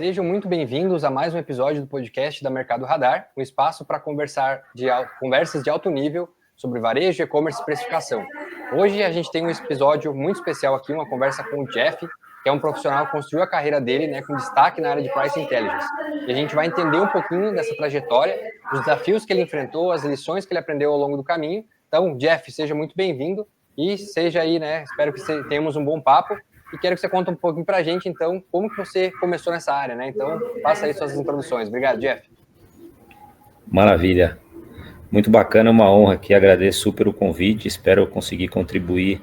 Sejam muito bem-vindos a mais um episódio do podcast da Mercado Radar, um espaço para conversas de alto nível sobre varejo, e-commerce e precificação. Hoje a gente tem um episódio muito especial aqui, uma conversa com o Jeff, que é um profissional que construiu a carreira dele, com destaque na área de Price Intelligence. E a gente vai entender um pouquinho dessa trajetória, os desafios que ele enfrentou, as lições que ele aprendeu ao longo do caminho. Então, Jeff, seja muito bem-vindo e seja aí, espero que tenhamos um bom papo. E quero que você conte um pouquinho para a gente, então, como que você começou nessa área, Então, faça aí suas introduções. Obrigado, Jeff. Maravilha. Muito bacana, uma honra aqui. Agradeço super o convite. Espero conseguir contribuir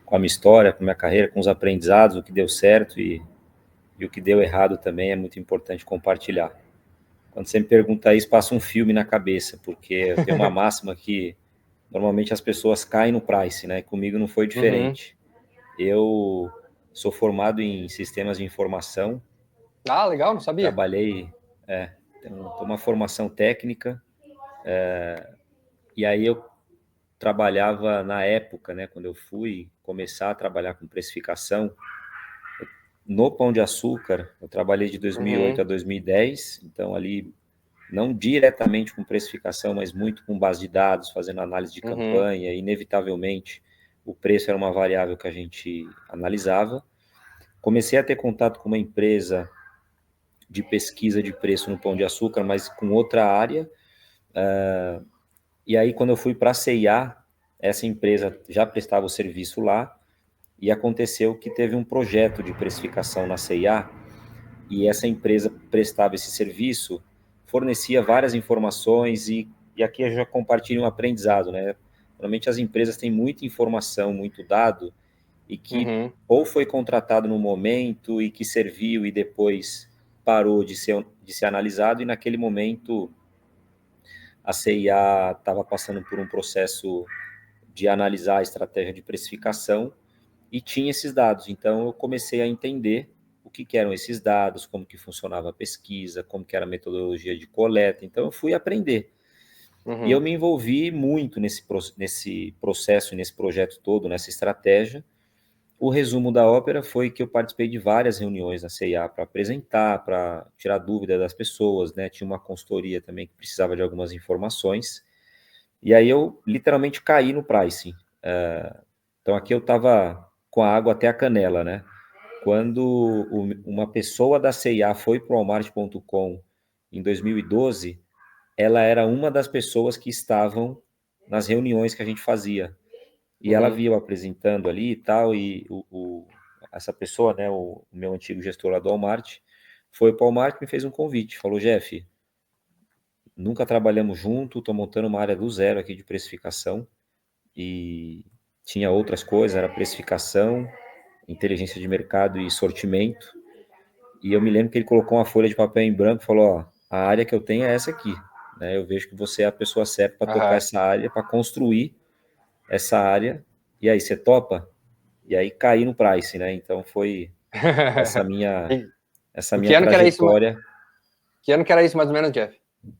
com a minha história, com a minha carreira, com os aprendizados, o que deu certo e o que deu errado também é muito importante compartilhar. Quando você me pergunta isso, passa um filme na cabeça, porque eu tenho uma máxima que normalmente as pessoas caem no price, Comigo não foi diferente. Eu sou formado em sistemas de informação. Ah, legal, não sabia. Trabalhei, tenho uma formação técnica, e aí eu trabalhava na época, quando eu fui começar a trabalhar com precificação, no Pão de Açúcar. Eu trabalhei de 2008 a 2010, então ali não diretamente com precificação, mas muito com base de dados, fazendo análise de campanha. Inevitavelmente, o preço era uma variável que a gente analisava. Comecei a ter contato com uma empresa de pesquisa de preço no Pão de Açúcar, mas com outra área. E aí, quando eu fui para a C&A, essa empresa já prestava o serviço lá, e aconteceu que teve um projeto de precificação na C&A, e essa empresa prestava esse serviço, fornecia várias informações, e aqui eu já compartilho um aprendizado, Normalmente as empresas têm muita informação, muito dado, e que ou foi contratado no momento e que serviu e depois parou de ser analisado, e naquele momento a C&A estava passando por um processo de analisar a estratégia de precificação e tinha esses dados. Então eu comecei a entender o que eram esses dados, como que funcionava a pesquisa, como que era a metodologia de coleta. Então eu fui aprender. E eu me envolvi muito nesse processo, nesse projeto todo, nessa estratégia. O resumo da ópera foi que eu participei de várias reuniões na C&A para apresentar, para tirar dúvida das pessoas, Tinha uma consultoria também que precisava de algumas informações. E aí eu literalmente caí no pricing. Então aqui eu estava com a água até a canela, Quando uma pessoa da C&A foi para o Walmart.com em 2012, ela era uma das pessoas que estavam nas reuniões que a gente fazia. E ela viu apresentando ali e tal, e essa pessoa, o meu antigo gestor lá do Walmart, foi para o Walmart e me fez um convite. Falou: Jeff, nunca trabalhamos junto, estou montando uma área do zero aqui de precificação, e tinha outras coisas, era precificação, inteligência de mercado e sortimento. E eu me lembro que ele colocou uma folha de papel em branco e falou: ó, a área que eu tenho é essa aqui, Eu vejo que você é a pessoa certa para tocar essa área, para construir essa área. E aí, você topa? E aí caí no price, Então foi essa minha trajetória. Que ano que era isso, mais ou menos, Jeff?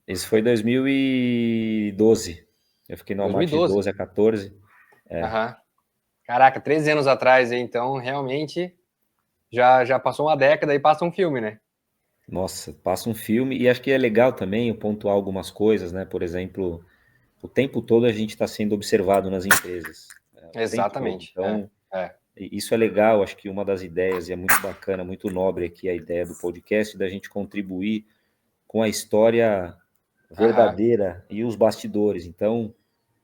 Isso foi 2012. Eu fiquei no Walmart de 12 a 14. Caraca, 13 anos atrás, então realmente já passou uma década e passa um filme, Nossa, passa um filme. E acho que é legal também eu pontuar algumas coisas, Por exemplo, o tempo todo a gente está sendo observado nas empresas. Exatamente. Então, isso é legal. Acho que uma das ideias, e é muito bacana, muito nobre aqui a ideia do podcast, da gente contribuir com a história verdadeira e os bastidores. Então,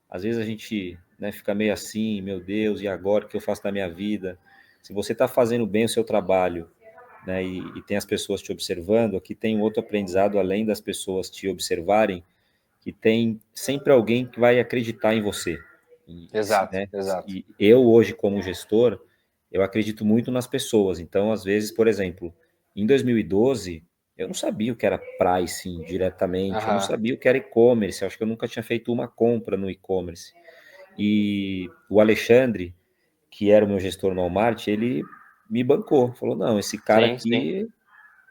às vezes a gente fica meio assim: meu Deus, e agora o que eu faço da minha vida? Se você está fazendo bem o seu trabalho, e tem as pessoas te observando, aqui tem um outro aprendizado, além das pessoas te observarem, que tem sempre alguém que vai acreditar em você. Exato. E eu hoje, como gestor, eu acredito muito nas pessoas. Então, às vezes, por exemplo, em 2012, eu não sabia o que era pricing diretamente, eu não sabia o que era e-commerce, acho que eu nunca tinha feito uma compra no e-commerce. E o Alexandre, que era o meu gestor no Walmart, ele me bancou, falou: não, esse cara aqui,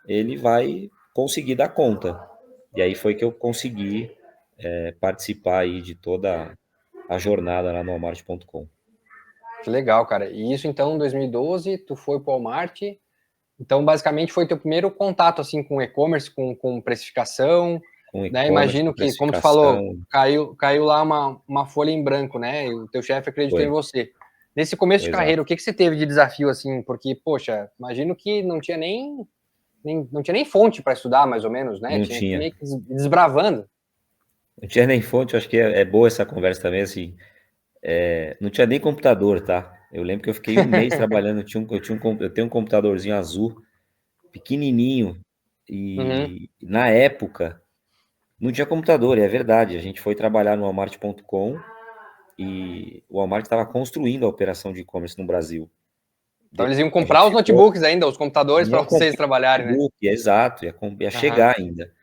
ele vai conseguir dar conta. E aí foi que eu consegui participar aí de toda a jornada lá no Walmart.com. Que legal, cara. E isso então, em 2012, tu foi pro Walmart Então, basicamente, foi teu primeiro contato assim com e-commerce, com precificação, Com né? e-commerce, com Imagino que, como tu falou, precificação, caiu lá uma folha em branco, né? E o teu chefe acreditou em foi, você. Nesse começo de exato. carreira, o que você teve de desafio assim? Porque, poxa, imagino que não tinha nem fonte para estudar, mais ou menos, né? Não Tinha que tinha. meio que desbravando. Não tinha nem fonte, eu acho que é boa essa conversa também, assim, não tinha nem computador, tá? Eu lembro que eu fiquei um mês trabalhando, eu tenho um computadorzinho azul, pequenininho, Uhum, e na época não tinha computador, e é verdade, a gente foi trabalhar no Walmart.com e o Walmart estava construindo a operação de e-commerce no Brasil. então eles iam A gente comprar os ficou, notebooks ainda, os computadores para iam vocês comprar trabalharem, né? notebook, exato, ia Aham, chegar ainda.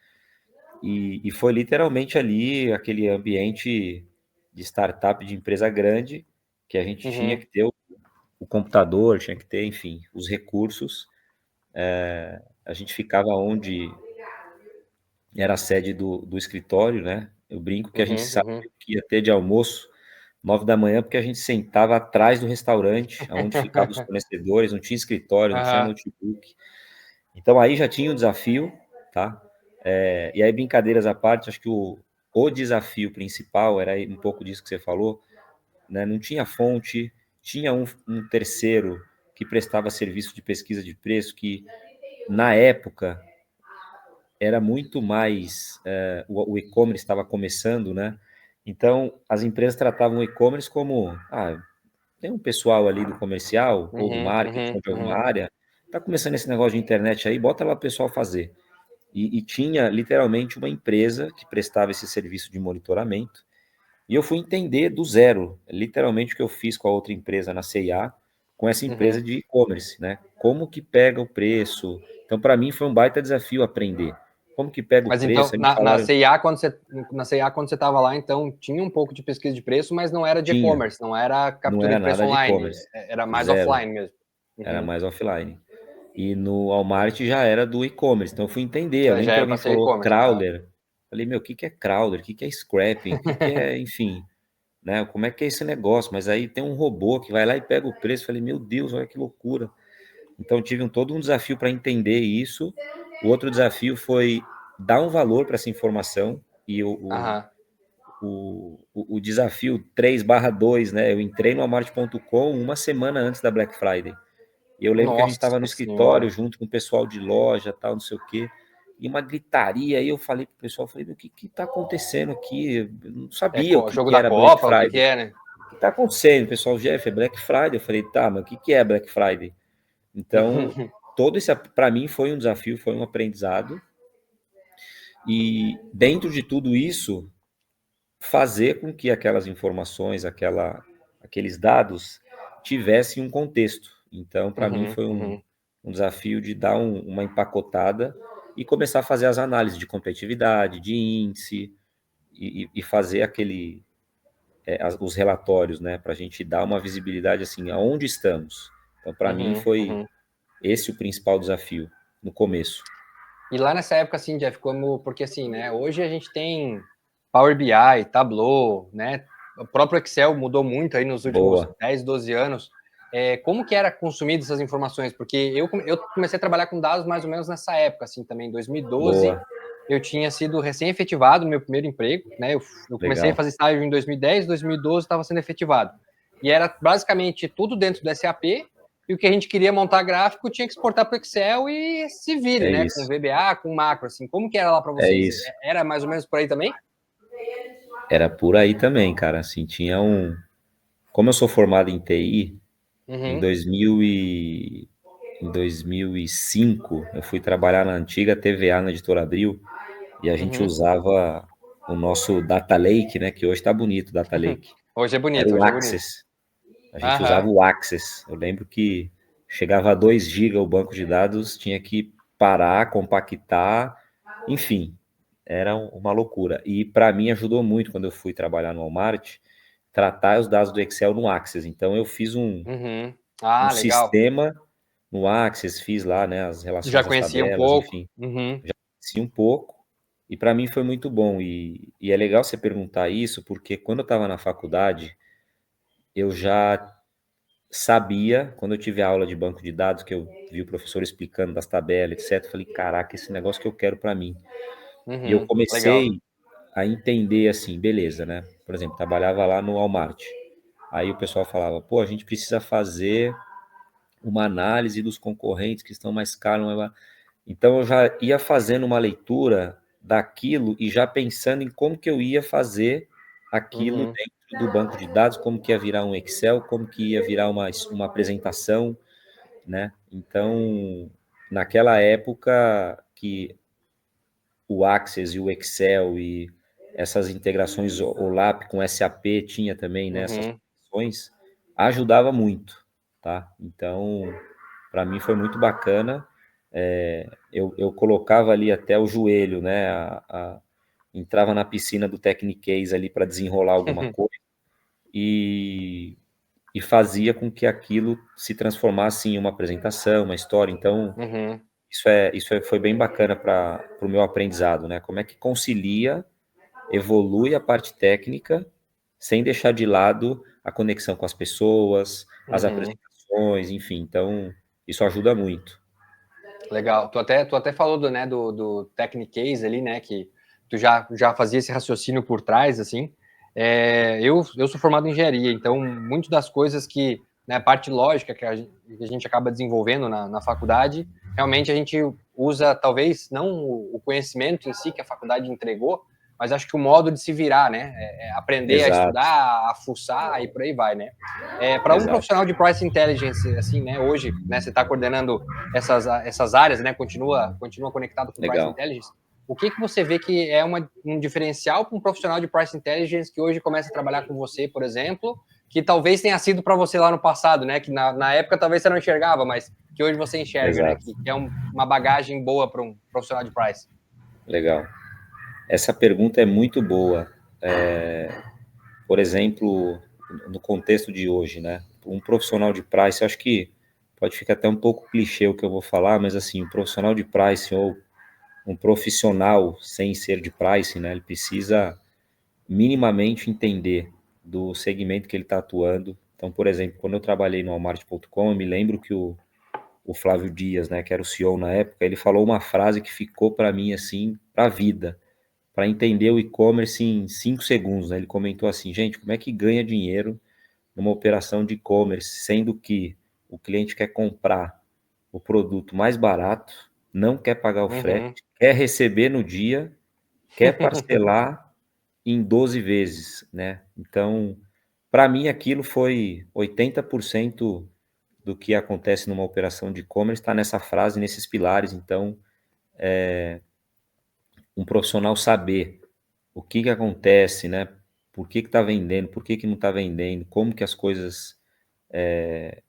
E foi literalmente ali aquele ambiente de startup, de empresa grande, que a gente tinha uhum, que ter o computador, tinha que ter, enfim, os recursos. A gente ficava onde era a sede do escritório, né? Eu brinco que a gente uhum, sabia uhum. o que ia ter de almoço 9 da manhã, porque a gente sentava atrás do restaurante, onde ficavam os fornecedores, não tinha escritório, não tinha Aham, notebook. Então aí já tinha o desafio, tá? E aí, brincadeiras à parte, acho que o desafio principal era um pouco disso que você falou, né? Não tinha fonte, tinha um terceiro que prestava serviço de pesquisa de preço, que na época era muito mais. O e-commerce estava começando, né? Então as empresas tratavam o e-commerce como: tem um pessoal ali do comercial ou do uhum, marketing uhum, ou de alguma uhum, área, tá começando esse negócio de internet aí, bota lá o pessoal fazer. E tinha literalmente uma empresa que prestava esse serviço de monitoramento. E eu fui entender do zero, literalmente o que eu fiz com a outra empresa na CIA, com essa empresa uhum. de e-commerce, né? Como que pega o preço? Então, para mim, foi um baita desafio aprender. Como que pega o Mas preço? então, Aí me na falaram, CIA, quando você estava lá, então tinha um pouco de pesquisa de preço, mas não era de tinha, e-commerce, não era não captura era de preço nada de online, e-commerce, era mais zero, offline mesmo. era Uhum. mais offline. E no Walmart já era do e-commerce, então eu fui entender. Eu lembro Já que era alguém para ser falou e-commerce, tá? crawler. Falei, meu, o que que é crawler? O que que é scrapping? O que que é, enfim, né? Como é que é esse negócio? Mas aí tem um robô que vai lá e pega o preço. Falei, meu Deus, olha que loucura. Então tive todo um desafio para entender isso. O outro desafio foi dar um valor para essa informação e Aham. o desafio 3/2, né? Eu entrei no Walmart.com uma semana antes da Black Friday. E eu lembro que a gente Nossa estava no escritório senhora. junto com o pessoal de loja, tal, não sei o quê. E uma gritaria, aí eu falei pro pessoal, falei, o que que tá acontecendo aqui? Eu não sabia o que Jogo que da era Black Copa, o que Friday. é, né? O que tá acontecendo, pessoal? Jeff, é Black Friday. Eu falei, tá, mas o que que é Black Friday? Então, todo esse, para mim, foi um desafio, foi um aprendizado. E dentro de tudo isso, fazer com que aquelas informações, aqueles dados tivessem um contexto. Então, para mim, Uhum, foi uhum, um desafio de dar uma empacotada e começar a fazer as análises de competitividade, de índice, e fazer os relatórios, né, para a gente dar uma visibilidade assim, aonde estamos. Então, para mim, uhum, foi uhum. esse o principal desafio no começo. E lá nessa época, assim, Jeff, porque assim, né? Hoje a gente tem Power BI, Tableau, né? O próprio Excel mudou muito aí nos últimos Boa, 10, 12 anos. Como que era consumido essas informações? Porque eu comecei a trabalhar com dados mais ou menos nessa época, assim, também, em 2012. boa, Eu tinha sido recém-efetivado no meu primeiro emprego, né? Eu comecei a legal. fazer estágio em 2010, 2012 estava sendo efetivado. E era basicamente tudo dentro do SAP, e o que a gente queria montar gráfico tinha que exportar para o Excel e se vire, É né? Com isso, VBA, com macro, assim. Como que era lá para é vocês? isso. Era mais ou menos por aí também? Era por aí também, cara. Assim, como eu sou formado em TI, em Uhum, 2000 e, em 2005, eu fui trabalhar na antiga TVA, na Editora Abril, e a gente uhum. usava o nosso Data Lake, né, que hoje está bonito, Data Lake. Hoje é Era bonito, o hoje é bonito. Access. A gente usava Aham. o Access. Eu lembro que chegava a 2 GB o banco de dados, tinha que parar, compactar, enfim, era uma loucura. E para mim ajudou muito quando eu fui trabalhar no Walmart, tratar os dados do Excel no Access. Então eu fiz Uhum. um Ah, legal. sistema no Access, fiz lá, né, as Já relações das conhecia um tabelas, pouco. enfim, Uhum. já conheci um pouco. E para mim foi muito bom. E é legal você perguntar isso, porque quando eu estava na faculdade, eu já sabia, quando eu tive a aula de banco de dados, que eu vi o professor explicando das tabelas, etc., falei, caraca, esse negócio que eu quero para mim. E eu Legal. comecei a entender assim, beleza, né? Por exemplo, trabalhava lá no Walmart. Aí o pessoal falava, pô, a gente precisa fazer uma análise dos concorrentes que estão mais caros. Então eu já ia fazendo uma leitura daquilo e já pensando em como que eu ia fazer aquilo Uhum, dentro do banco de dados, como que ia virar um Excel, como que ia virar uma apresentação, né? Então, naquela época que o Access e o Excel e essas integrações OLAP com SAP tinha também, né, essas uhum, funções, ajudava muito, tá? Então, para mim foi muito bacana. Eu colocava ali até o joelho, né? Entrava na piscina do Technicase ali para desenrolar alguma coisa e, e fazia com que aquilo se transformasse em uma apresentação, uma história. Então, uhum. foi bem bacana para o meu aprendizado, né? Como é que concilia, evolui a parte técnica, sem deixar de lado a conexão com as pessoas, as Uhum. apresentações, enfim. Então, isso ajuda muito. Legal. Tu até falou do Technicase ali, né? Que tu já fazia esse raciocínio por trás, assim. Eu sou formado em engenharia, então, muito das coisas que, né, a parte lógica que a gente acaba desenvolvendo na faculdade, realmente a gente usa, talvez, não o conhecimento em si que a faculdade entregou, mas acho que o modo de se virar, né? Aprender a Exato, estudar, a fuçar e por aí vai, né? Para um exato. profissional de Price Intelligence, assim, né? Hoje, né, você está coordenando essas áreas, né? Continua conectado com Price Legal. Intelligence. O que você vê que é um diferencial para um profissional de Price Intelligence que hoje começa a trabalhar com você, por exemplo, que talvez tenha sido para você lá no passado, né? Que na época talvez você não enxergava, mas que hoje você enxerga, né? Exato. Que é uma bagagem boa para um profissional de Price. Legal. Essa pergunta é muito boa. Por exemplo, no contexto de hoje, né? Um profissional de price, acho que pode ficar até um pouco clichê o que eu vou falar, mas assim, um profissional de price ou um profissional sem ser de price, né? Ele precisa minimamente entender do segmento que ele está atuando. Então, por exemplo, quando eu trabalhei no Walmart.com, eu me lembro que o Flávio Dias, né, que era o CEO na época, ele falou uma frase que ficou para mim assim, para a vida, para entender o e-commerce em 5 segundos, né? Ele comentou assim, gente, como é que ganha dinheiro numa operação de e-commerce, sendo que o cliente quer comprar o produto mais barato, não quer pagar o Uhum. frete, quer receber no dia, quer parcelar em 12 vezes, né? Então, para mim aquilo foi 80% do que acontece numa operação de e-commerce está nessa frase, nesses pilares. Então, um profissional saber o que que acontece, né? Por que está vendendo, por que não está vendendo, como que as coisas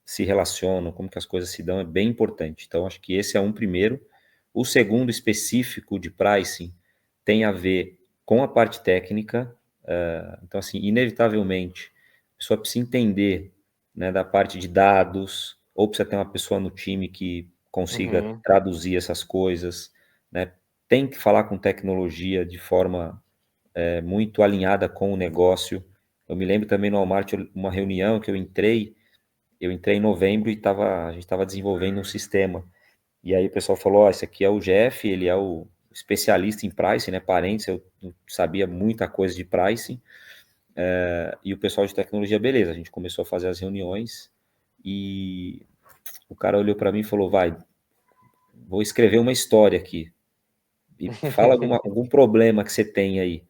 se relacionam, como que as coisas se dão, é bem importante. Então, acho que esse é um primeiro. O segundo, específico de pricing, tem a ver com a parte técnica. Então, assim, inevitavelmente, a pessoa precisa entender, né, da parte de dados, ou precisa ter uma pessoa no time que consiga Uhum. traduzir essas coisas, né? Tem que falar com tecnologia de forma muito alinhada com o negócio. Eu me lembro também no Walmart, uma reunião que eu entrei em novembro e a gente estava desenvolvendo um sistema. E aí o pessoal falou, ó, esse aqui é o Jeff, ele é o especialista em pricing, né? Parentes, eu não sabia muita coisa de pricing. E o pessoal de tecnologia, beleza. A gente começou a fazer as reuniões e o cara olhou para mim e falou, vai, vou escrever uma história aqui. E fala algum problema que você tem aí.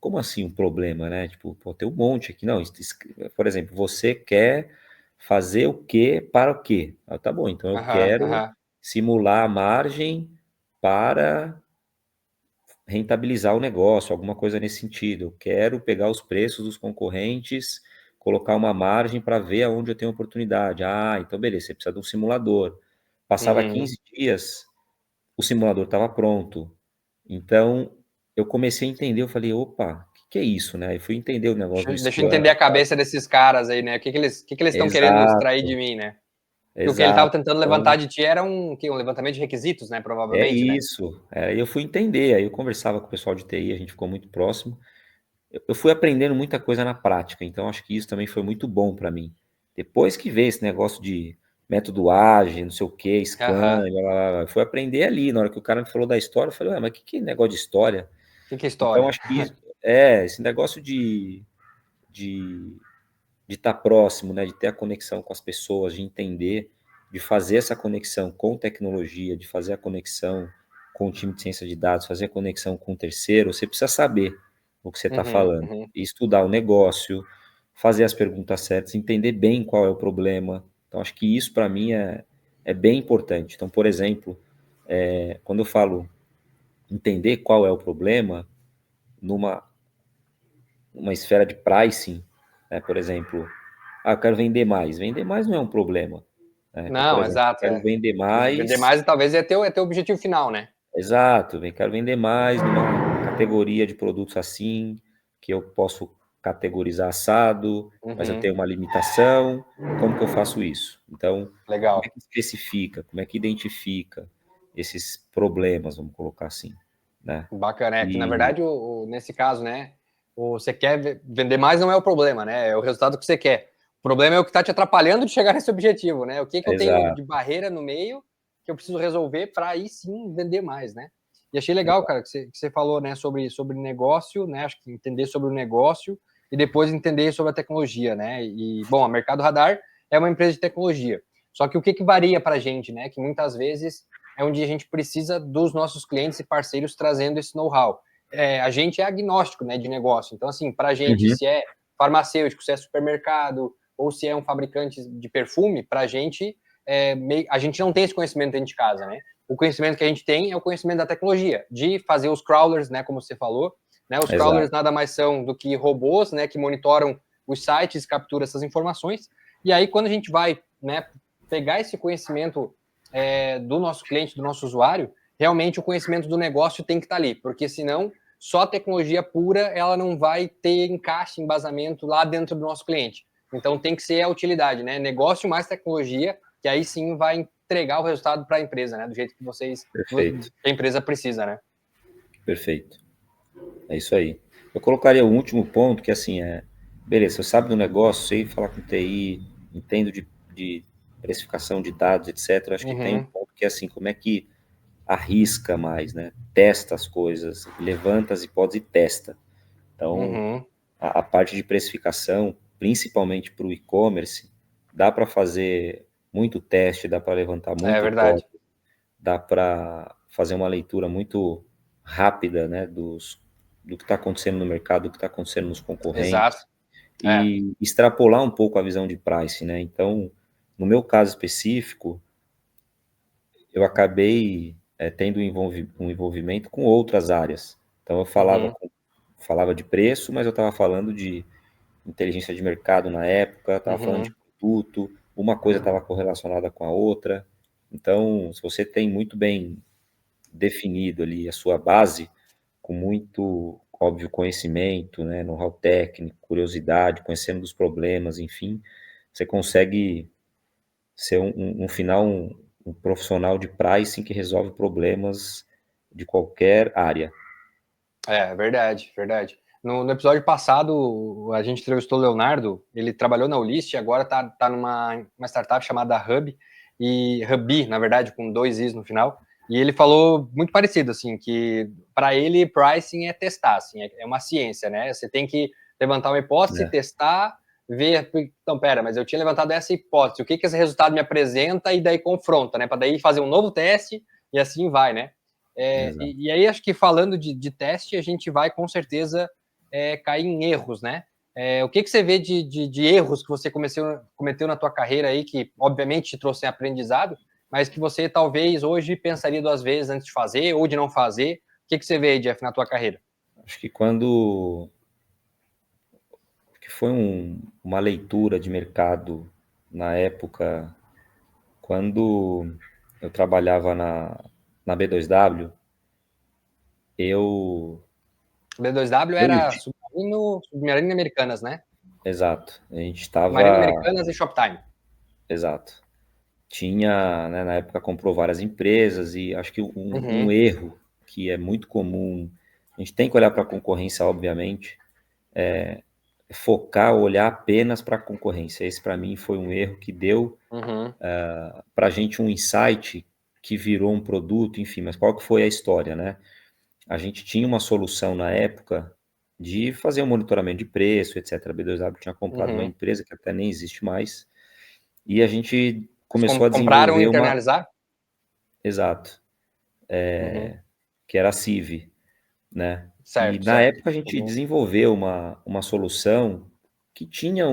Como assim um problema, né? Tipo, pô, tem um monte aqui. Não, por exemplo, você quer fazer o quê para o quê? Ah, tá bom, então eu Aham, quero aham. simular a margem para rentabilizar o negócio, alguma coisa nesse sentido. Eu quero pegar os preços dos concorrentes, colocar uma margem para ver aonde eu tenho oportunidade. Ah, então beleza, você precisa de um simulador. Passava Uhum. 15 dias, o simulador estava pronto. Então, eu comecei a entender, eu falei, opa, o que é isso, né? Eu fui entender o negócio do Deixa eu Scrum. entender a cabeça desses caras aí, né? O que eles estão querendo extrair de Exato, mim, né? Porque o que ele estava exato. tentando levantar Então, de ti era um levantamento de requisitos, né? é Provavelmente, né? isso. Aí eu fui entender, aí eu conversava com o pessoal de TI, a gente ficou muito próximo. Eu fui aprendendo muita coisa na prática, então acho que isso também foi muito bom para mim. Depois que veio esse negócio de método ágil, não sei o que, Aham. scan, foi aprender ali. Na hora que o cara me falou da história, eu falei, ué, mas que é negócio de história? O que que é Então, história? acho que esse negócio de estar próximo, né, de ter a conexão com as pessoas, de entender, de fazer essa conexão com tecnologia, de fazer a conexão com o time de ciência de dados, fazer a conexão com o terceiro, você precisa saber o que você está Uhum, falando, uhum. e estudar o negócio, fazer as perguntas certas, entender bem qual é o problema. Então, acho que isso, para mim, é bem importante. Então, por exemplo, quando eu falo entender qual é o problema, numa uma esfera de pricing, né, por exemplo, eu quero vender mais. Vender mais não é um problema, né? Então, por Não, exemplo, eu exato, quero vender vender mais, mais talvez é teu objetivo final, né? exato, eu quero vender mais numa categoria de produtos assim, que eu posso categorizar assado, mas eu Uhum, tenho uma limitação, como que eu faço isso? Então, como é legal. que especifica, como é que identifica esses problemas, vamos colocar assim, né? Bacana, que na E, verdade, nesse caso, né, você quer vender mais não é o problema, né, é o resultado que você quer. O problema é o que está te atrapalhando de chegar nesse objetivo, né, o que que eu tenho exato, de barreira no meio que eu preciso resolver para aí sim vender mais, né. E achei legal, exato. cara, que você falou, né, sobre negócio, né, acho que entender sobre o negócio e depois entender sobre a tecnologia, né, e, bom, a Mercado Radar é uma empresa de tecnologia, só que o que que varia para a gente, né, que muitas vezes é onde a gente precisa dos nossos clientes e parceiros trazendo esse know-how. A gente é agnóstico, né, de negócio. Então, assim, para a gente, Uhum, se é farmacêutico, se é supermercado, ou se é um fabricante de perfume, para a gente, a gente não tem esse conhecimento dentro de casa, né? O conhecimento que a gente tem é o conhecimento da tecnologia, de fazer os crawlers, né, como você falou. Né? Os crawlers exato, nada mais são do que robôs, né, que monitoram os sites, capturam essas informações. E aí, quando a gente vai, né, pegar esse conhecimento do nosso cliente, do nosso usuário, realmente o conhecimento do negócio tem que estar ali, porque senão só a tecnologia pura ela não vai ter encaixe, embasamento lá dentro do nosso cliente. Então tem que ser a utilidade, né? Negócio mais tecnologia, que aí sim vai entregar o resultado para a empresa, né? Do jeito que perfeito, que a empresa precisa, né? perfeito. É isso aí. Eu colocaria o último ponto, que assim, beleza, você sabe do negócio, sei falar com TI, entendo de precificação de dados, etc. Acho que tem um Uhum, ponto que é assim, como é que arrisca mais, né? Testa as coisas, levanta as hipóteses e testa. Então, uhum. a parte de precificação, principalmente para o e-commerce, dá para fazer muito teste, dá para levantar É muita verdade. hipótese, dá para fazer uma leitura muito rápida, né, do que está acontecendo no mercado, do que está acontecendo nos Exato. concorrentes, É. e extrapolar um pouco a visão de price, né? Então, no meu caso específico, eu acabei tendo um envolvimento com outras áreas. Então, eu Uhum, falava de preço, mas eu estava falando de inteligência de mercado na época, estava falando de uhum. produto, uma coisa estava correlacionada com a outra. Então, se você tem muito bem definido ali a sua base, com muito, óbvio, conhecimento, né, know-how técnico, curiosidade, conhecendo dos problemas, enfim, você consegue ser no final um profissional de pricing que resolve problemas de qualquer área. Verdade, verdade. No episódio passado, a gente entrevistou o Leonardo, ele trabalhou na Ulist, agora tá numa uma startup chamada Hub, e Hubi, na verdade, com dois Is no final, e ele falou muito parecido, assim, que para ele pricing é testar, assim, é uma ciência, né? Você tem que levantar uma hipótese, É, testar, ver, então, pera, mas eu tinha levantado essa hipótese, o que esse resultado me apresenta, e daí confronta, né? Para daí fazer um novo teste, e assim vai, né? exato. E aí acho que falando de teste, a gente vai com certeza cair em erros, né? O que você vê de erros que você cometeu na tua carreira aí, que obviamente te trouxe aprendizado, mas que você talvez hoje pensaria duas vezes antes de fazer ou de não fazer? O que você vê aí, Jeff, na tua carreira? Acho que foi uma leitura de mercado na época, quando eu trabalhava na B2W, eu, B2W eu era Submarino Americanas, né? exato, a gente Submarino estava, Americanas e Shoptime. exato, tinha, né, na época comprou várias empresas e acho que um Uhum, erro que é muito comum, a gente tem que olhar para a concorrência, obviamente, focar, olhar apenas para a concorrência. Esse, para mim, foi um erro que deu para a gente um insight que virou um produto, enfim. Mas qual que foi a história, né? A gente tinha uma solução na época de fazer um monitoramento de preço, etc. A B2W tinha comprado uma empresa que até nem existe mais, e a gente começou a Compraram e desenvolver uma... internalizaram? Exato. Que era a CIV, né? E Certo, na certo. época a gente desenvolveu uma solução que tinha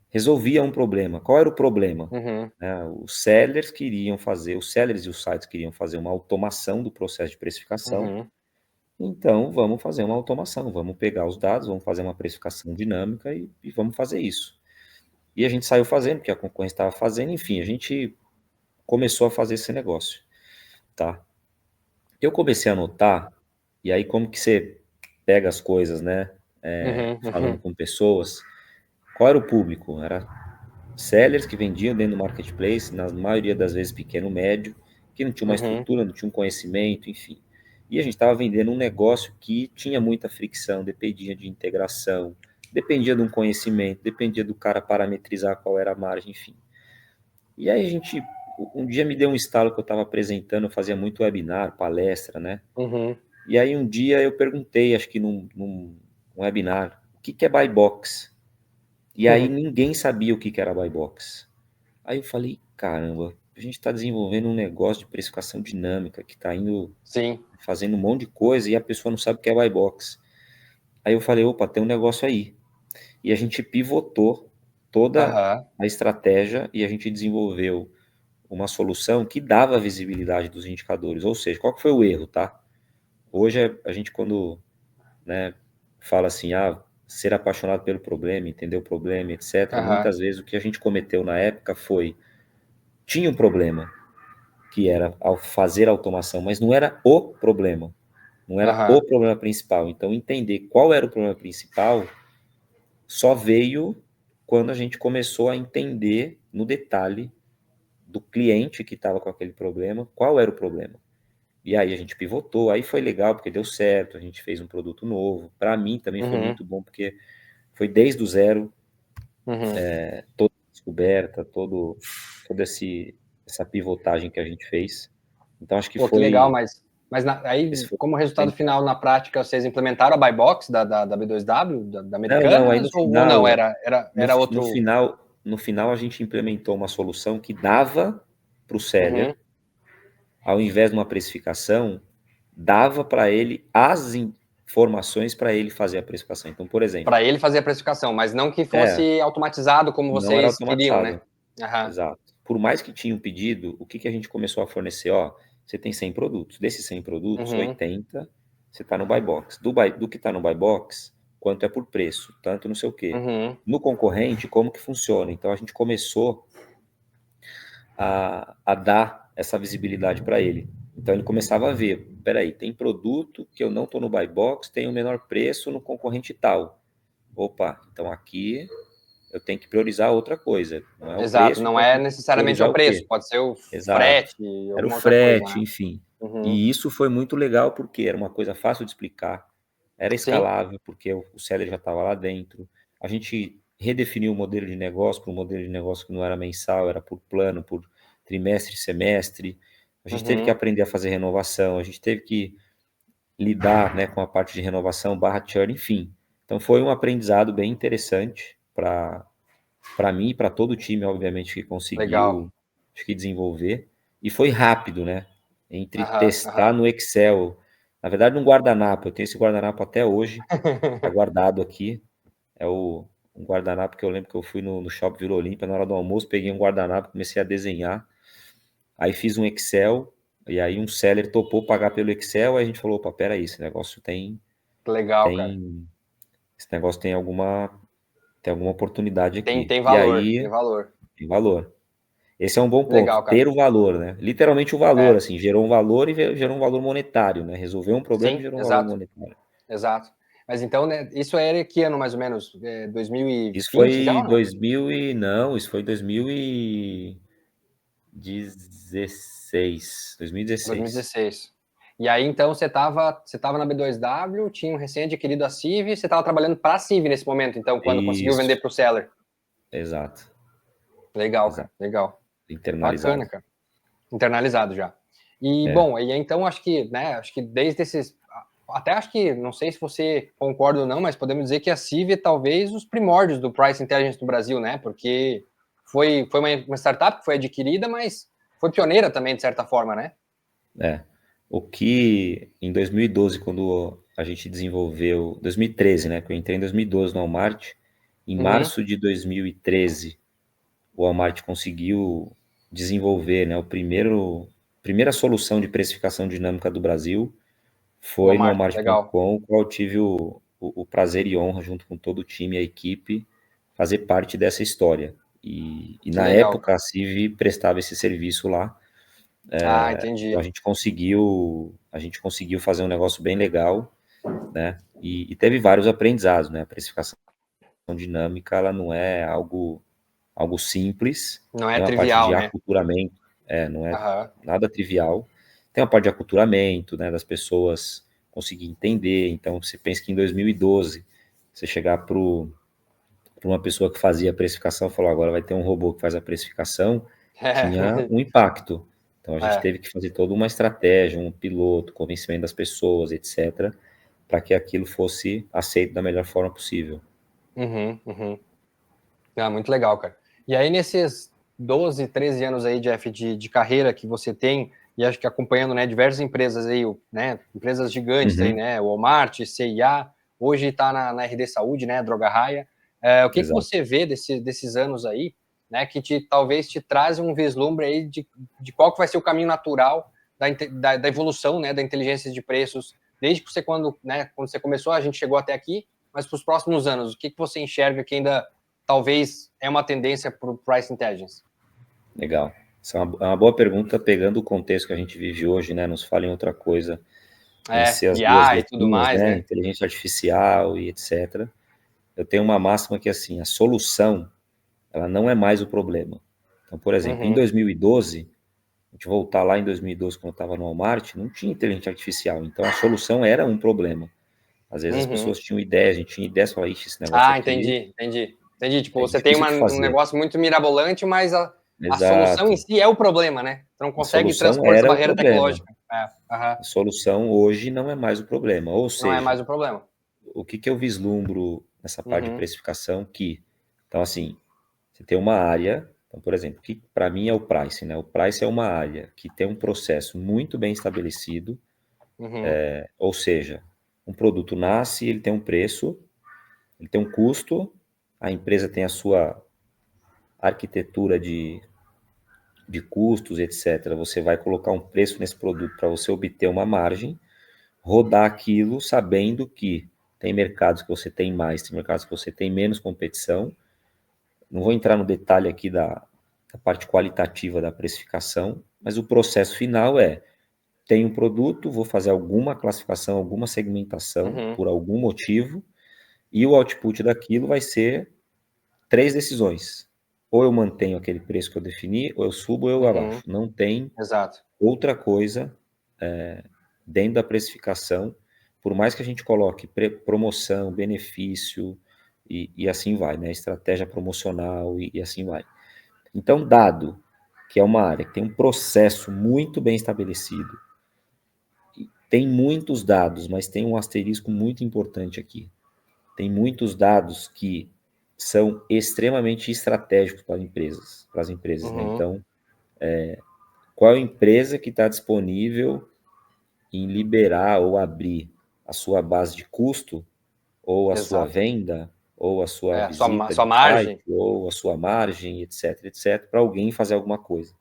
resolvia um problema. Qual era o problema? Os sellers e os sites queriam fazer uma automação do processo de precificação. Então, vamos fazer uma automação, vamos pegar os dados, vamos fazer uma precificação dinâmica e vamos fazer isso. E a gente saiu fazendo, porque a concorrência estava fazendo, enfim, a gente começou a fazer esse negócio, tá? Eu comecei a notar, e aí como que você pega as coisas, né? Falando com pessoas, qual era o público? Era sellers que vendiam dentro do marketplace, na maioria das vezes pequeno, médio, que não tinha uma estrutura, não tinha um conhecimento, enfim. E a gente estava vendendo um negócio que tinha muita fricção, dependia de integração, dependia de um conhecimento, dependia do cara parametrizar qual era a margem, enfim. E aí um dia me deu um estalo que eu estava apresentando, eu fazia muito webinar, palestra, né? E aí um dia eu perguntei, acho que num webinar, o que é buy box? E aí ninguém sabia o que era buy box. Aí eu falei, caramba, a gente está desenvolvendo um negócio de precificação dinâmica que está indo fazendo um monte de coisa e a pessoa não sabe o que é buy box. Aí eu falei, opa, tem um negócio aí. E a gente pivotou toda a estratégia e a gente desenvolveu uma solução que dava a visibilidade dos indicadores. Ou seja, qual que foi o erro, tá? Hoje a gente quando, né, fala assim, ser apaixonado pelo problema, entender o problema, etc. Muitas vezes o que a gente cometeu na época tinha um problema, que era ao fazer a automação, mas não era o problema. Não era o problema principal. Então, entender qual era o problema principal só veio quando a gente começou a entender no detalhe do cliente que estava com aquele problema, qual era o problema. E aí a gente pivotou, aí foi legal porque deu certo, a gente fez um produto novo. Para mim também foi muito bom, porque foi desde o zero, toda a descoberta, toda essa pivotagem que a gente fez. Então acho que Pô, que legal, foi... aí, esse foi como resultado final, na prática, vocês implementaram a buy box da B2W, da Não, aí Americanas, ou não? Era outro... no final a gente implementou uma solução que dava para o seller, ao invés de uma precificação, dava para ele as informações para ele fazer a precificação. Então, por exemplo... Para ele fazer a precificação, mas não que fosse automatizado como não era vocês queriam, né? automatizado. Exato. Por mais que tinha um pedido, o que a gente começou a fornecer? Você tem 100 produtos. Desses 100 produtos, 80 você está no buy box. Do que está no buy box, quanto é por preço, tanto não sei o quê. No concorrente, como que funciona? Então, a gente começou a dar essa visibilidade para ele. Então, ele começava a ver, peraí, tem produto que eu não estou no buy box, tem o menor preço no concorrente tal. Opa, então aqui eu tenho que priorizar outra coisa. Não é o Exato, preço, não então eu é tenho que necessariamente priorizar o o preço, quê? pode ser o Exato. frete, Era o alguma outra coisa, frete, né? enfim. E isso foi muito legal porque era uma coisa fácil de explicar, era Sim. escalável, porque o seller já estava lá dentro. A gente redefiniu o modelo de negócio para um modelo de negócio que não era mensal, era por plano, por trimestre, semestre. A gente teve que aprender a fazer renovação, a gente teve que lidar, né, com a parte de renovação barra churn, enfim. Então foi um aprendizado bem interessante para mim e para todo o time, obviamente, que Legal. conseguiu, acho que desenvolver. E foi rápido, né? Entre testar no Excel, na verdade, num guardanapo, eu tenho esse guardanapo até hoje, tá guardado aqui. Um guardanapo que eu lembro que eu fui no Shopping Vila Olímpia, na hora do almoço, peguei um guardanapo, comecei a desenhar. Aí fiz um Excel, e aí um seller topou pagar pelo Excel, aí a gente falou, opa, peraí, esse negócio Legal, cara. esse negócio tem alguma oportunidade aqui. Tem E valor, tem aí, valor. tem valor. Esse é um bom ponto, Legal, cara. ter o valor, né? Literalmente o valor, assim, gerou um valor e gerou um valor monetário, né? Resolveu um problema e Sim, gerou um valor exato, monetário. exato. Mas então, né, isso era que ano mais ou menos? Isso 2020 já foi ou não? isso foi 2016. 2016. 2016. E aí, então, você estava na B2W, tinha um recém-adquirido a CIV, você estava trabalhando para a CIV nesse momento, então, quando conseguiu Isso, vender para o seller. exato, Legal, cara, exato. legal. Bacana, Internalizado. cara. Internalizado já. E, É. bom, e então acho que, né, acho que desde esses. Até acho que, não sei se você concorda ou não, mas podemos dizer que a CIV é talvez os primórdios do Price Intelligence no Brasil, né? Porque foi uma startup que foi adquirida, mas foi pioneira também, de certa forma, né? É. O que em 2012, quando a gente desenvolveu, 2013, né? Que eu entrei em 2012 no Walmart, em Uhum. março de 2013, o Walmart conseguiu desenvolver, né, primeira solução de precificação dinâmica do Brasil foi no Walmart, legal. Walmart.com, o qual eu tive o prazer e honra, junto com todo o time e a equipe, fazer parte dessa história. E Que na legal, época cara. a CIV prestava esse serviço lá. Ah, Então entendi. a gente conseguiu fazer um negócio bem legal, né? E teve vários aprendizados, né? A precificação dinâmica, ela não é algo simples, Não é tem uma parte trivial, de né? aculturamento, não é Aham. nada trivial. Tem uma parte de aculturamento, né, das pessoas conseguir entender. Então, você pensa que em 2012, você chegar para uma pessoa que fazia a precificação e falar, agora vai ter um robô que faz a precificação, tinha É. um impacto. Então, a gente É. teve que fazer toda uma estratégia, um piloto, convencimento das pessoas, etc., para que aquilo fosse aceito da melhor forma possível. Uhum, uhum. Ah, muito legal, cara. E aí, nesses 12, 13 anos aí, Jeff, de carreira que você tem, e acho que acompanhando, né, diversas empresas aí, né, empresas gigantes aí, Uhum, né, Walmart, CIA, hoje está na RD Saúde, né, Droga Raia. O que exato. você vê desses anos aí, né, que talvez te traz um vislumbre aí de qual que vai ser o caminho natural da evolução, né, da inteligência de preços, desde que você, quando você começou, a gente chegou até aqui, mas para os próximos anos, o que você enxerga que ainda talvez é uma tendência para o Price Intelligence? Legal. Essa é uma boa pergunta, pegando o contexto que a gente vive hoje, né? Nos fala em outra coisa, em ser as duas IA e tudo letrinhas, mais, né? né? Inteligência artificial e etc. Eu tenho uma máxima que, assim, a solução, ela não é mais o problema. Então, por exemplo, em Uhum, 2012, a gente voltar lá em 2012, quando eu estava no Walmart, não tinha inteligência artificial. Então, a solução era um problema. Às vezes as uhum. pessoas tinham ideias, a gente tinha ideias, falava, ixi, esse negócio Ah, aqui entendi. Tipo, é você tem difícil de um fazer. negócio muito mirabolante, mas a solução em Exato. si é o problema, né? Você não A consegue solução transpor essa era o barreira problema. tecnológica. Aham. A solução hoje não é mais o problema. Ou Não é seja, mais o problema. o que que eu vislumbro nessa parte de Uhum, precificação então assim, você tem uma área, então, por exemplo, que para mim é o pricing, né? O pricing é uma área que tem um processo muito bem estabelecido, uhum, ou seja, um produto nasce, ele tem um preço, ele tem um custo, a empresa tem a sua arquitetura de custos, etc. Você vai colocar um preço nesse produto para você obter uma margem, rodar aquilo sabendo que tem mercados que você tem mais, tem mercados que você tem menos competição. Não vou entrar no detalhe aqui da parte qualitativa da precificação, mas o processo final tenho um produto, vou fazer alguma classificação, alguma segmentação uhum, por algum motivo, e o output daquilo vai ser três decisões. Ou eu mantenho aquele preço que eu defini, ou eu subo ou eu uhum. abaixo. Não tem Exato. outra coisa dentro da precificação, por mais que a gente coloque promoção, benefício e assim vai, né? Estratégia promocional e assim vai. Então, dado que é uma área que tem um processo muito bem estabelecido, tem muitos dados, mas tem um asterisco muito importante aqui. Tem muitos dados que são extremamente estratégicos para as empresas, né? Uhum, Então, qual é a empresa que está disponível em liberar ou abrir a sua base de custo, ou a sua exato. venda, ou a sua visita Sua de site, margem ou a sua margem, etc, etc, para alguém fazer alguma coisa.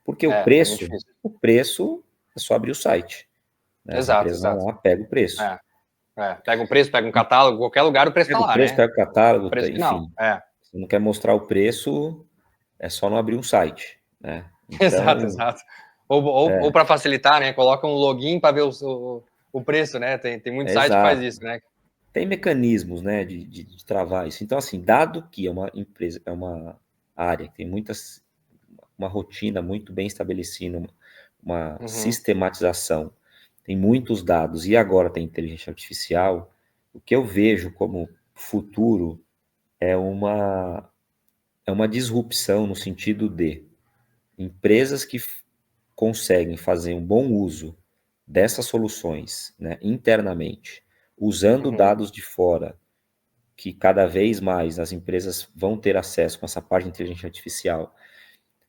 Porque é muito difícil. o preço é só abrir o site, né? As Exato, empresas vão exato. lá, pegam o preço. É, Pega um preço, pega um catálogo, qualquer lugar o preço tá Pega o lá, preço, né? pega o catálogo, Preço final. enfim. Se não quer mostrar o preço, é só não abrir um site, né? Exato, Então, exato. Ou para facilitar, né? Coloca um login para ver o preço, né? Tem muito é site que faz exato. isso, né? Tem mecanismos, né, de travar isso. Então, assim, dado que é uma empresa, é uma área que tem uma rotina muito bem estabelecida, uma Uhum, sistematização, tem muitos dados, e agora tem inteligência artificial, o que eu vejo como futuro é uma disrupção no sentido de empresas que conseguem fazer um bom uso dessas soluções, né, internamente, usando dados de fora, que cada vez mais as empresas vão ter acesso com essa parte de inteligência artificial,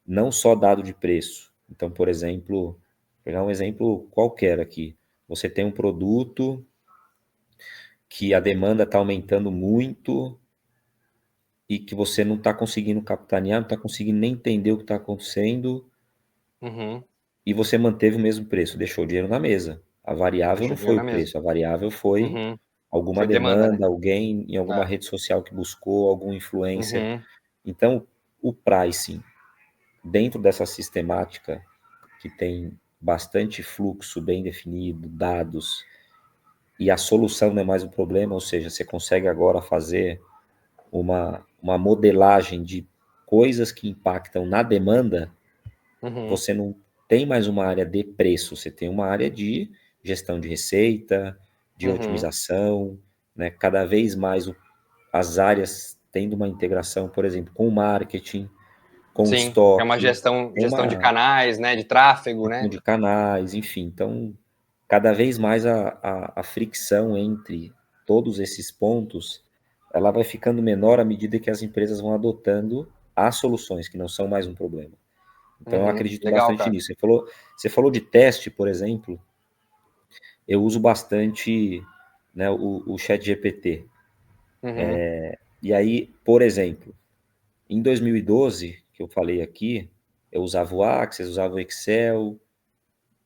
não só dado de preço. Então, por exemplo, vou pegar um exemplo qualquer aqui. Você tem um produto que a demanda está aumentando muito e que você não está conseguindo capitanear, não está conseguindo nem entender o que está acontecendo, e você manteve o mesmo preço, deixou o dinheiro na mesa. A variável Deixa não o dinheiro foi na o mesa. preço, a variável foi alguma Foi demanda, né? demanda, alguém em alguma rede social que buscou, algum influencer. Então, o pricing, dentro dessa sistemática que tem bastante fluxo bem definido, dados, e a solução não é mais o problema, ou seja, você consegue agora fazer uma modelagem de coisas que impactam na demanda, você não tem mais uma área de preço, você tem uma área de gestão de receita, de otimização, né? Cada vez mais as áreas tendo uma integração, por exemplo, com o marketing, com o Sim, é uma estoque, tem gestão de uma canais, né? De tráfego, gestão né? de canais, enfim. Então, cada vez mais a fricção entre todos esses pontos, ela vai ficando menor à medida que as empresas vão adotando as soluções, que não são mais um problema. Então, eu acredito Legal, bastante cara. nisso. Você falou de teste, por exemplo, eu uso bastante, né, o ChatGPT. E aí, por exemplo, em 2012, que eu falei aqui, eu usava o Access, usava o Excel,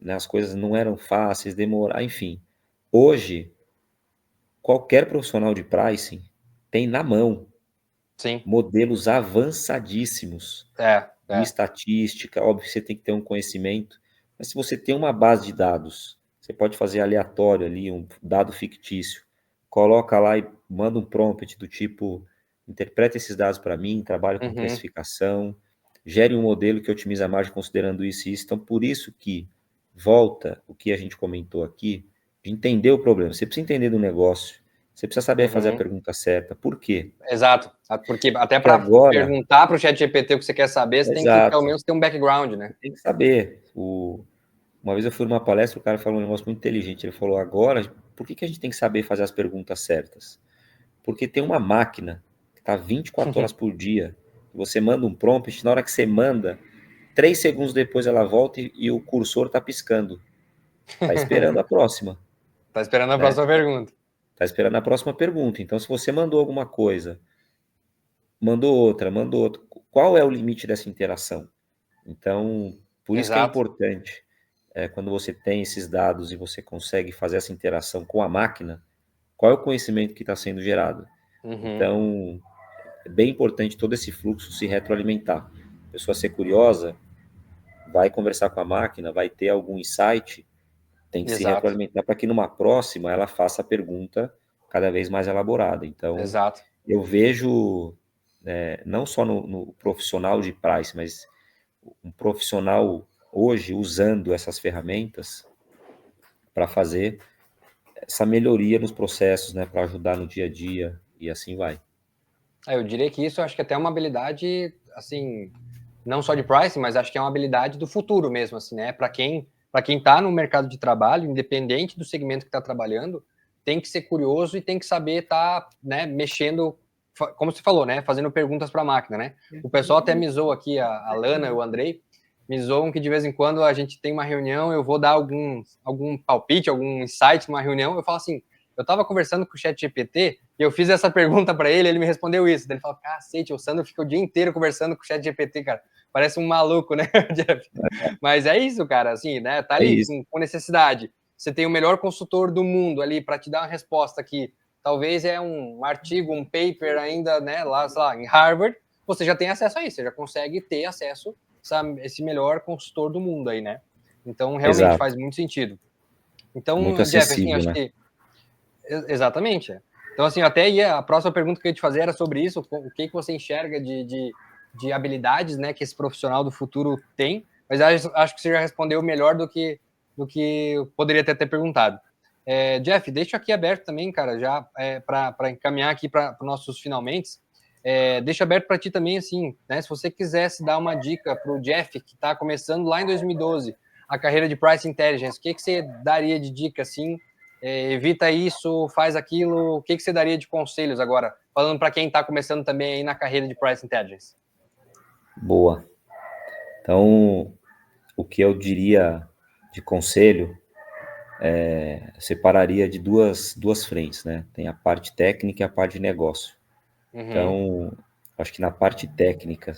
né, as coisas não eram fáceis, demorar, enfim. Hoje, qualquer profissional de pricing tem na mão Sim, modelos avançadíssimos de é. estatística. Óbvio que você tem que ter um conhecimento, mas se você tem uma base de dados, você pode fazer aleatório ali, um dado fictício, coloca lá e manda um prompt do tipo, interpreta esses dados para mim, trabalho com precificação, gere um modelo que otimiza a margem considerando isso e isso. Então, por isso que volta o que a gente comentou aqui, de entender o problema. Você precisa entender do negócio, você precisa saber fazer a pergunta certa. Por quê? Exato. Porque até Porque para agora, perguntar para o ChatGPT o que você quer saber, você tem que pelo exato, menos ter um background, né? tem que saber. Uma vez eu fui numa palestra, o cara falou um negócio muito inteligente. Ele falou: agora, por que a gente tem que saber fazer as perguntas certas? Porque tem uma máquina que está 24 horas por dia. Você manda um prompt, na hora que você manda, 3 segundos depois ela volta e o cursor está piscando. Está esperando a próxima, Tá esperando a né? próxima pergunta. Está esperando a próxima pergunta. Então, se você mandou alguma coisa, mandou outra, qual é o limite dessa interação? Então, por isso que é Exato. importante, quando você tem esses dados e você consegue fazer essa interação com a máquina, qual é o conhecimento que está sendo gerado? Então, é bem importante todo esse fluxo se retroalimentar. A pessoa ser curiosa, vai conversar com a máquina, vai ter algum insight, tem que se Exato. retroalimentar para que numa próxima ela faça a pergunta cada vez mais elaborada. Então, Exato. eu vejo, não só no profissional de price, mas um profissional hoje usando essas ferramentas para fazer essa melhoria nos processos, né, para ajudar no dia a dia e assim vai. Eu diria que isso acho que até é uma habilidade, assim, não só de pricing, mas acho que é uma habilidade do futuro mesmo, assim, né? Para quem está no mercado de trabalho, independente do segmento que está trabalhando, tem que ser curioso e tem que saber estar, né, mexendo, como você falou, né, fazendo perguntas para a máquina, né? O pessoal até me zoou aqui, a Lana e o Andrei, me zoam que de vez em quando a gente tem uma reunião, eu vou dar algum palpite, algum insight numa reunião, eu falo assim, eu estava conversando com o ChatGPT e eu fiz essa pergunta para ele me respondeu isso. Ele falou, cacete, o Sandro fica o dia inteiro conversando com o ChatGPT, cara. Parece um maluco, né, Jeff? Mas é isso, cara, assim, né? Tá ali com necessidade. Você tem o melhor consultor do mundo ali para te dar uma resposta que talvez é um artigo, um paper ainda, né, lá, sei lá, em Harvard, você já tem acesso a isso, você já consegue ter acesso a esse melhor consultor do mundo aí, né? Então, realmente Exato. faz muito sentido. Muito Então, Jeff, assim, acessível, acho né? que exatamente. Então, assim, até a próxima pergunta que eu ia te fazer era sobre isso, o que você enxerga de habilidades, né, que esse profissional do futuro tem, mas acho que você já respondeu melhor do que do que eu poderia ter perguntado. Jeff, deixa aqui aberto também, cara, já para encaminhar aqui para os nossos finalmente. Deixa aberto para ti também, assim, né? Se você quisesse dar uma dica para o Jeff, que está começando lá em 2012, a carreira de Price Intelligence, o que você daria de dica, assim? Evita isso, faz aquilo, o que você daria de conselhos agora? Falando para quem está começando também aí na carreira de Price Intelligence. Boa. Então, o que eu diria de conselho separaria de duas frentes, né? Tem a parte técnica e a parte de negócio. Uhum. Então, acho que na parte técnica,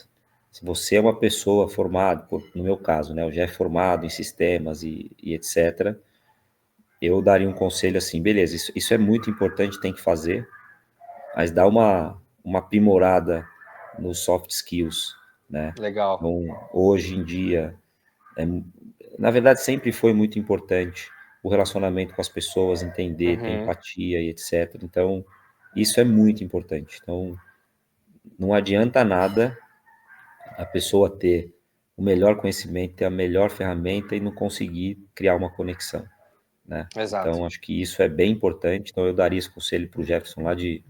se você é uma pessoa formada, no meu caso, né? Eu já é formado em sistemas e etc., eu daria um conselho assim, beleza, isso é muito importante, tem que fazer, mas dá uma aprimorada nos soft skills, né? Legal. Então, hoje em dia, na verdade, sempre foi muito importante o relacionamento com as pessoas, entender, ter empatia e etc. Então, isso é muito importante. Então, não adianta nada a pessoa ter o melhor conhecimento, ter a melhor ferramenta e não conseguir criar uma conexão, né? Exato. Então, acho que isso é bem importante. Então, eu daria esse conselho para o Jefferson lá de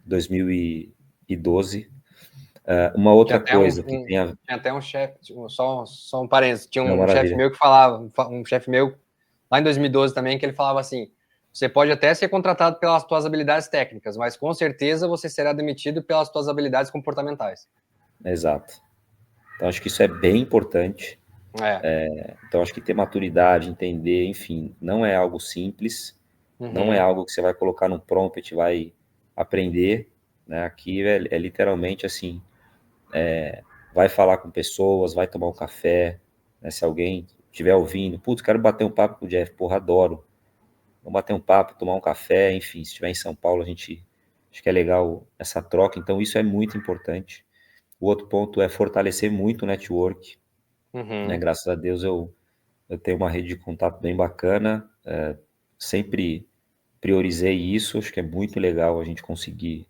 2012. Uma Tinha outra até coisa que tem a... tinha até um chefe, só um parênteses, tinha Não, um chefe maravilha. meu que falava, um chefe meu lá em 2012 também, que ele falava assim: você pode até ser contratado pelas suas habilidades técnicas, mas com certeza você será demitido pelas suas habilidades comportamentais. Exato. Então, acho que isso é bem importante. Então, acho que ter maturidade, entender, enfim, não é algo simples, não é algo que você vai colocar num prompt e vai aprender, né? Aqui é literalmente assim, vai falar com pessoas, vai tomar um café, né? Se alguém estiver ouvindo, putz, quero bater um papo com o Jeff, porra, adoro. Vamos bater um papo, tomar um café, enfim, se estiver em São Paulo, acho que é legal essa troca, então isso é muito importante. O outro ponto é fortalecer muito o network, né? Graças a Deus eu tenho uma rede de contato bem bacana, sempre priorizei isso, acho que é muito legal a gente conseguir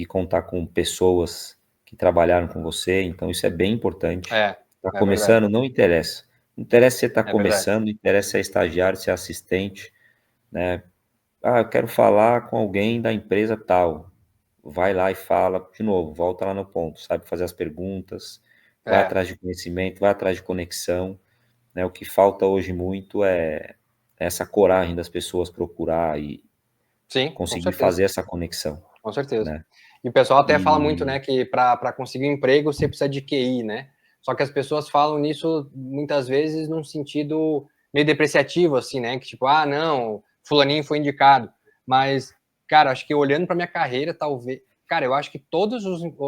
contar com pessoas que trabalharam com você, então isso é bem importante. Está É verdade. começando, não interessa. Não interessa se você está É verdade. começando, não interessa se é estagiário, se é assistente, né? Ah, eu quero falar com alguém da empresa tal. Vai lá e fala, de novo, volta lá no ponto, sabe fazer as perguntas, vai atrás de conhecimento, vai atrás de conexão, né? O que falta hoje muito é essa coragem das pessoas procurar e Sim, com conseguir certeza. fazer essa conexão, Com certeza. né? E o pessoal até fala muito, E né, que para conseguir um emprego você precisa de QI, né? Só que as pessoas falam nisso muitas vezes num sentido meio depreciativo, assim, né? Que tipo, ah, não, fulaninho foi indicado. Mas, cara, acho que olhando para minha carreira, talvez, cara, eu acho que todas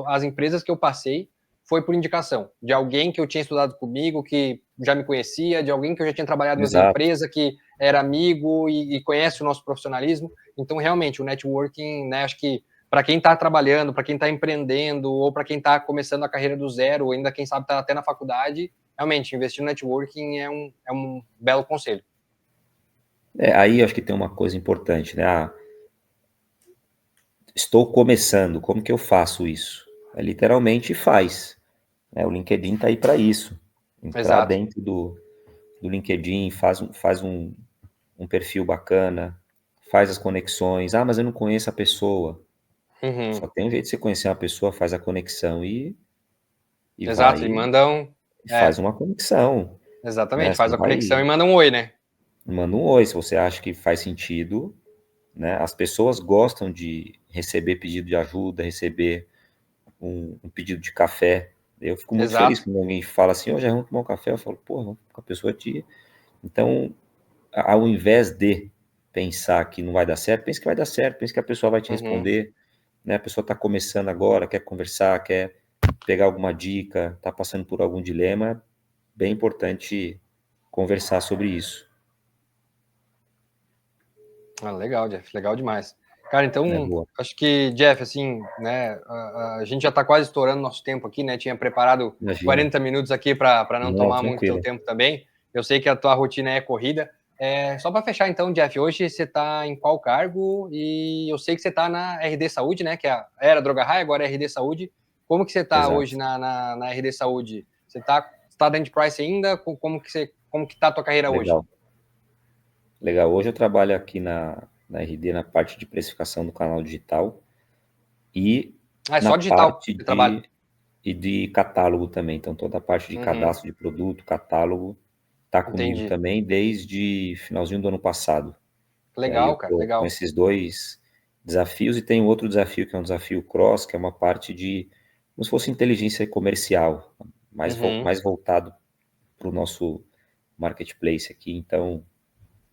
as empresas que eu passei foi por indicação de alguém que eu tinha estudado comigo, que já me conhecia, de alguém que eu já tinha trabalhado em outra exato. empresa, que era amigo e conhece o nosso profissionalismo. Então, realmente, o networking, né, acho que para quem está trabalhando, para quem está empreendendo, ou para quem está começando a carreira do zero, ou ainda quem sabe está até na faculdade, realmente, investir no networking é um belo conselho. Aí acho que tem uma coisa importante, né? Ah, estou começando, como que eu faço isso? Literalmente faz. Né? O LinkedIn está aí para isso. Entrar Exato. dentro do LinkedIn, faz um perfil bacana, faz as conexões. Ah, mas eu não conheço a pessoa. Só tem um jeito de você conhecer uma pessoa, faz a conexão e Exato, e vai mandam. e faz É, uma conexão, né? exatamente, faz Você a conexão e vai manda um oi, né? manda um oi se você acha que faz sentido, né? As pessoas gostam de receber pedido de ajuda, receber um pedido de café. Eu fico muito feliz Exato. quando alguém fala assim, já vamos tomar um café. Eu falo, pô, vamos com a pessoa te. Então, ao invés de pensar que não vai dar certo, pense que vai dar certo, pense que a pessoa vai te responder, né? A pessoa está começando agora, quer conversar, quer pegar alguma dica, está passando por algum dilema, é bem importante conversar sobre isso, Ah, legal, Jeff, legal demais. Cara, né? então, Boa. acho que, Jeff, assim, né, a gente já está quase estourando nosso tempo aqui, né? Tinha preparado Imagina. 40 minutos aqui para não Não, tomar muito teu tranquilo. tempo também. Eu sei que a tua rotina é corrida. Só para fechar, então, Jeff, hoje você está em qual cargo? E eu sei que você está na RD Saúde, né? Que era Droga Raia, agora é RD Saúde. Como que você está hoje Exato. na RD Saúde? Você está tá dentro de price ainda? Como que tá a tua carreira hoje? Legal. Hoje eu trabalho aqui na RD na parte de precificação do canal digital e É na só digital parte que trabalha. de catálogo também. Então, toda a parte de cadastro de produto, catálogo, tá comigo Entendi. também desde finalzinho do ano passado. E aí eu Legal, cara, tô com legal. esses 2 desafios e tem outro desafio que é um desafio cross, que é uma parte de como se fosse inteligência comercial, mais voltado para o nosso marketplace aqui. Então,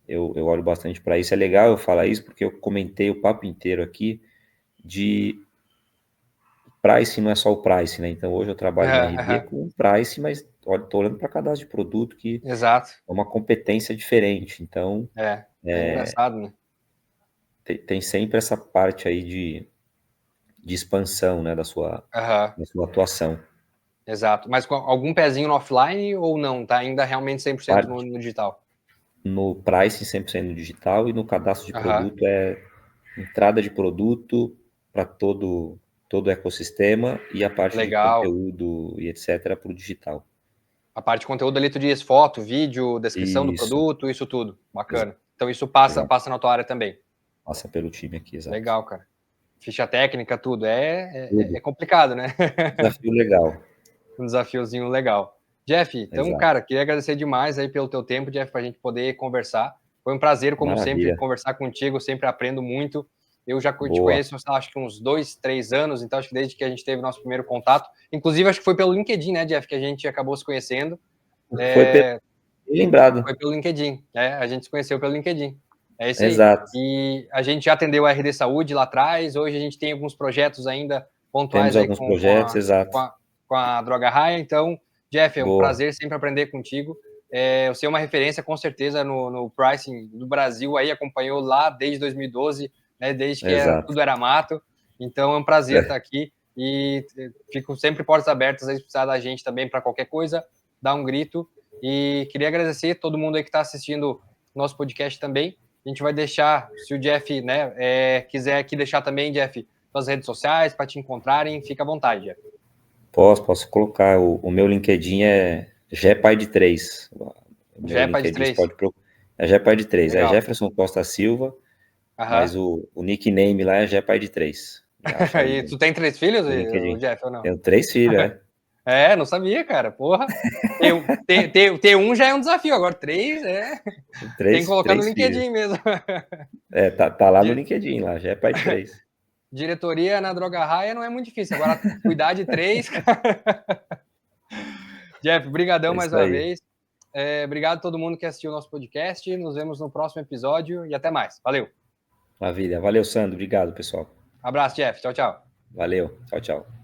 eu olho bastante para isso. É legal eu falar isso porque eu comentei o papo inteiro aqui de price, não é só o price, né? Então, hoje eu trabalho na RD com price, mas estou olhando para cadastro de produto que Exato. é uma competência diferente. Então, É engraçado, né? tem sempre essa parte aí de expansão, né, da sua atuação. Exato. Mas com algum pezinho no offline ou não? Tá ainda realmente 100% no digital? No pricing 100% no digital e no cadastro de produto é entrada de produto para todo o ecossistema e a parte de conteúdo e etc. para o digital. A parte de conteúdo ali tu diz foto, vídeo, descrição do Isso. produto, isso tudo. Bacana. Então isso passa na tua área também. Passa pelo time aqui, exato. Legal, cara. Ficha técnica, tudo. Tudo. É complicado, né? Desafio legal. Um desafiozinho legal. Jeff, então, cara, queria agradecer demais aí pelo teu tempo, Jeff, para a gente poder conversar. Foi um prazer, como sempre, conversar contigo. Sempre aprendo muito. Eu já te conheço, acho que uns 2, 3 anos, então acho que desde que a gente teve nosso primeiro contato. Inclusive, acho que foi pelo LinkedIn, né, Jeff, que a gente acabou se conhecendo. Lembrado. Foi pelo LinkedIn. A gente se conheceu pelo LinkedIn. É isso aí. Exato. E a gente já atendeu a RD Saúde lá atrás. Hoje a gente tem alguns projetos ainda pontuais Temos aí alguns projetos, exato. com a Droga Raia. Então, Jeff, é um prazer sempre aprender contigo. Você é uma referência, com certeza, no pricing do Brasil. Aí acompanhou lá desde 2012, né, desde que tudo era mato. Então, é um prazer estar aqui. E fico sempre portas abertas aí, se precisar da gente também para qualquer coisa, dá um grito. E queria agradecer todo mundo aí que está assistindo nosso podcast também. A gente vai deixar, se o Jeff, né, quiser aqui deixar também, Jeff, suas redes sociais para te encontrarem, fica à vontade, Jeff. Posso colocar. O meu LinkedIn é Pai de 3. Pai de 3. Pode procurar. É Pai de 3. É Jefferson Costa Silva, mas o nickname lá é Pai de 3. E tu tem 3 filhos, Jeff, ou não? Tenho 3 filhos, não sabia, cara. Porra. Ter um já é um desafio, agora 3 tem que colocar no LinkedIn filhos. Mesmo. Tá lá no LinkedIn, lá, já é pai de 3. Diretoria na Droga Raia não é muito difícil, agora cuidar de 3. Jeff, brigadão mais uma vez. Obrigado a todo mundo que assistiu o nosso podcast. Nos vemos no próximo episódio e até mais. Valeu. Maravilha. Valeu, Sandro. Obrigado, pessoal. Abraço, Jeff. Tchau, tchau. Valeu. Tchau, tchau.